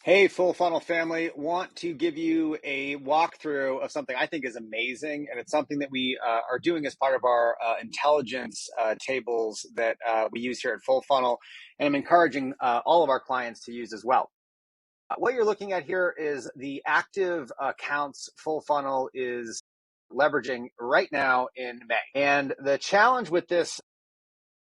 Hey, Full Funnel family, want to give you a walkthrough of something I think is amazing. And it's something that we are doing as part of our intelligence tables that we use here at Full Funnel. And I'm encouraging all of our clients to use as well. What you're looking at here is the active accounts Full Funnel is leveraging right now in May. And the challenge with this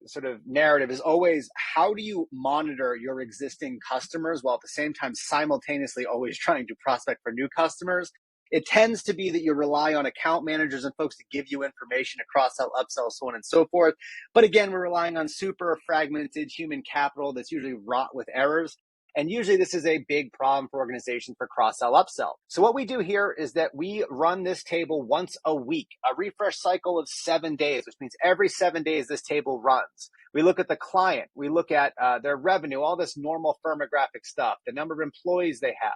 sort of narrative is always, how do you monitor your existing customers while at the same time simultaneously always trying to prospect for new customers? It tends to be that you rely on account managers and folks to give you information across sell, upsell, so on and so forth. But again, we're relying on super fragmented human capital that's usually wrought with errors. And usually this is a big problem for organizations for cross-sell, upsell. So what we do here is that we run this table once a week, a refresh cycle of 7 days, which means every 7 days this table runs. We look at the client, we look at their revenue, all this normal firmographic stuff, the number of employees they have.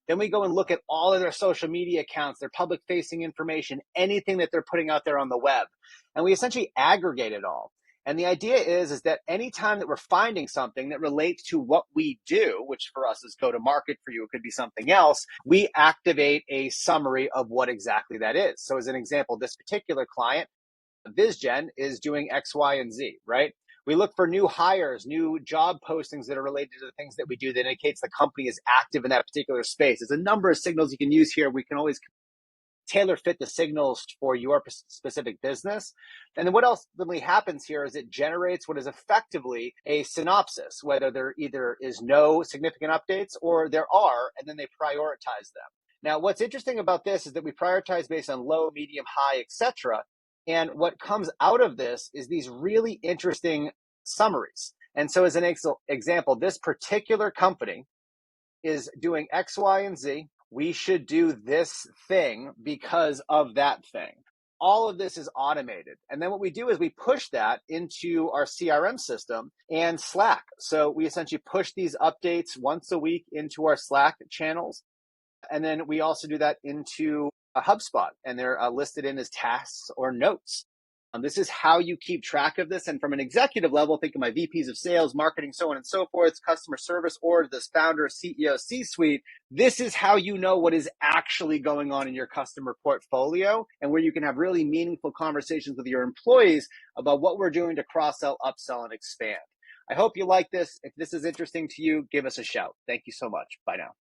Then we go and look at all of their social media accounts, their public facing information, anything that they're putting out there on the web. And we essentially aggregate it all. And the idea is that anytime that we're finding something that relates to what we do, which for us is go to market, for you it could be something else, we activate a summary of what exactly that is. So as an example, this particular client, VizGen, is doing X, Y, and Z, right? We look for new hires, new job postings that are related to the things that we do that indicates the company is active in that particular space. There's a number of signals you can use here. We can always tailor fit the signals for your specific business. And then what ultimately happens here is it generates what is effectively a synopsis, whether there either is no significant updates or there are, and then they prioritize them. Now, what's interesting about this is that we prioritize based on low, medium, high, etc. And what comes out of this is these really interesting summaries. And so as an example, this particular company is doing X, Y, and Z. We should do this thing because of that thing. All of this is automated. And then what we do is we push that into our CRM system and Slack. So we essentially push these updates once a week into our Slack channels. And then we also do that into a HubSpot, and they're listed in as tasks or notes. This is how you keep track of this. And from an executive level, think of my VPs of sales, marketing, so on and so forth, customer service, or this founder, CEO, C-suite. This is how you know what is actually going on in your customer portfolio and where you can have really meaningful conversations with your employees about what we're doing to cross-sell, upsell, and expand. I hope you like this. If this is interesting to you, give us a shout. Thank you so much. Bye now.